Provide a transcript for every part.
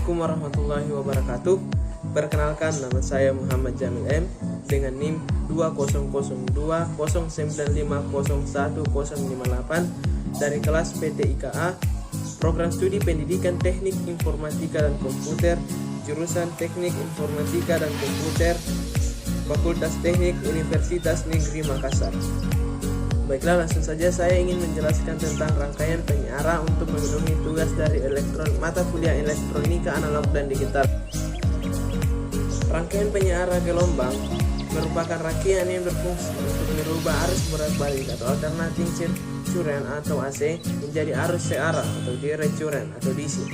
Assalamualaikum warahmatullahi wabarakatuh. Perkenalkan, nama saya Muhammad Jamil M dengan NIM 200209501058 dari kelas PT IKA, Program Studi Pendidikan Teknik Informatika dan Komputer, jurusan Teknik Informatika dan Komputer, Fakultas Teknik Universitas Negeri Makassar. Baiklah, langsung saja saya ingin menjelaskan tentang rangkaian penyiaran untuk memenuhi tugas dari mata kuliah elektronika analog dan digital. Rangkaian penyiaran gelombang merupakan rangkaian yang berfungsi untuk merubah arus bolak-balik atau alternating current atau AC menjadi arus searah atau direct current atau DC.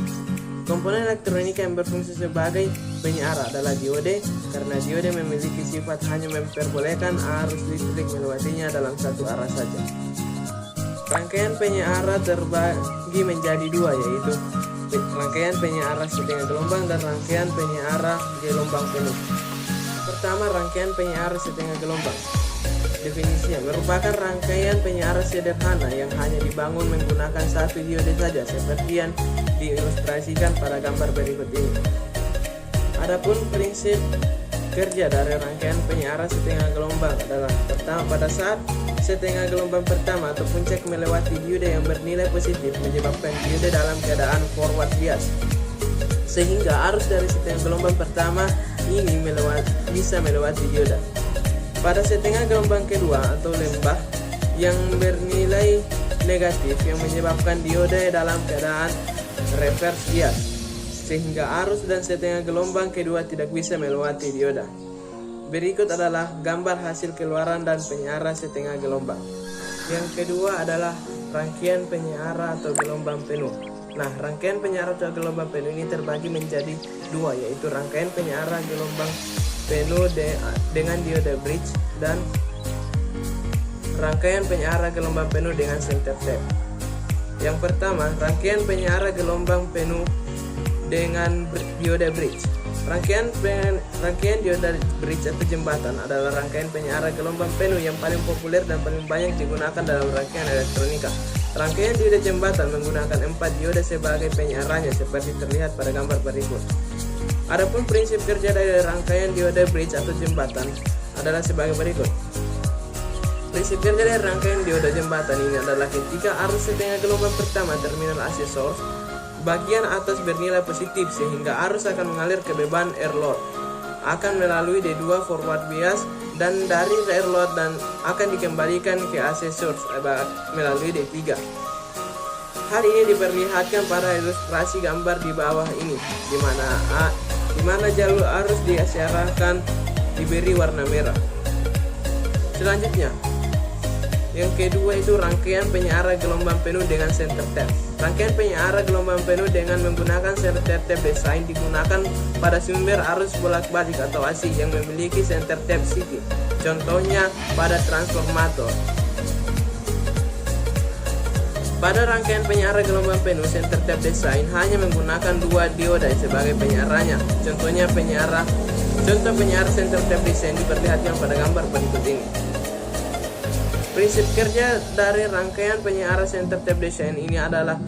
Komponen elektronika yang berfungsi sebagai penyiar adalah diode, karena diode memiliki sifat hanya memperbolehkan arus listrik melewatinya dalam satu arah saja. Rangkaian penyiar terbagi menjadi dua, yaitu rangkaian penyiar setengah gelombang dan rangkaian penyiar gelombang penuh. Pertama, rangkaian penyiar setengah gelombang. Definisinya merupakan rangkaian penyiar sederhana yang hanya dibangun menggunakan satu diode saja, seperti yang diilustrasikan pada gambar berikut ini. Adapun prinsip kerja dari rangkaian penyiar setengah gelombang adalah: pertama, pada saat setengah gelombang pertama atau puncak melewati diode yang bernilai positif menyebabkan diode dalam keadaan forward bias, sehingga arus dari setengah gelombang pertama ini bisa melewati diode. Pada setengah gelombang kedua atau lembah yang bernilai negatif yang menyebabkan diode dalam keadaan reverse bias, sehingga arus dan setengah gelombang kedua tidak bisa melewati diode. Berikut adalah gambar hasil keluaran dan penyiaran setengah gelombang. Yang kedua adalah rangkaian penyiaran atau gelombang penuh. Nah, rangkaian penyiaran atau gelombang penuh ini terbagi menjadi dua, yaitu rangkaian penyiaran gelombang penuh dengan diode bridge dan rangkaian penyiaran gelombang penuh dengan center tap. Yang pertama, rangkaian penyiaran gelombang penuh dengan diode bridge. Rangkaian diode bridge atau jembatan adalah rangkaian penyiaran gelombang penuh yang paling populer dan paling banyak digunakan dalam rangkaian elektronika. Rangkaian diode jembatan menggunakan 4 diode sebagai penyiarannya, seperti terlihat pada gambar berikut. Adapun prinsip kerja dari rangkaian diode bridge atau jembatan adalah sebagai berikut. Prinsip kerja dari rangkaian diode jembatan ini adalah: ketika arus setengah gelombang pertama terminal AC source bagian atas bernilai positif, sehingga arus akan mengalir ke beban air load, akan melalui D2 forward bias, dan dari air load dan akan dikembalikan ke AC source melalui D3. Hal ini diperlihatkan pada ilustrasi gambar di bawah ini, di mana jalur arus diarahkan diberi warna merah. Selanjutnya, yang kedua itu rangkaian penyiaran gelombang penuh dengan center tap. Rangkaian penyiaran gelombang penuh dengan menggunakan center tap design digunakan pada sumber arus bolak-balik atau AC yang memiliki center tap CT. Contohnya pada transformator. Pada rangkaian penyiaran gelombang penuh, center tap design hanya menggunakan 2 diode sebagai penyiarannya. Contoh penyiar center tap design diperlihatkan pada gambar berikut ini. Prinsip kerja dari rangkaian penyiaran center tap design ini adalah: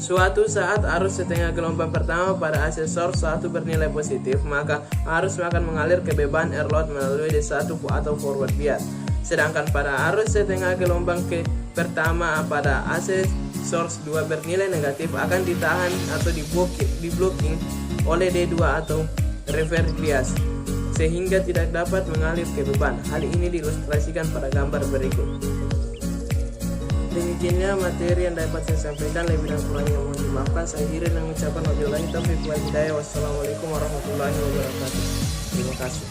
suatu saat arus setengah gelombang pertama pada AC source 1 bernilai positif, maka arus akan mengalir ke beban air load melalui D1 atau forward bias. Sedangkan pada arus setengah gelombang pertama pada AC source 2 bernilai negatif akan ditahan atau diblocking oleh D2 atau reverse bias, sehingga tidak dapat mengalir ke beban. Hal ini diilustrasikan pada gambar berikut. Demikianlah materi yang dapat saya sampaikan, lebih dan kurangnya mohon dimaafkan. Saya akhiri dengan mengucapkan wabillahi taufiq wal hidayah. Wassalamualaikum warahmatullahi wabarakatuh. Terima kasih.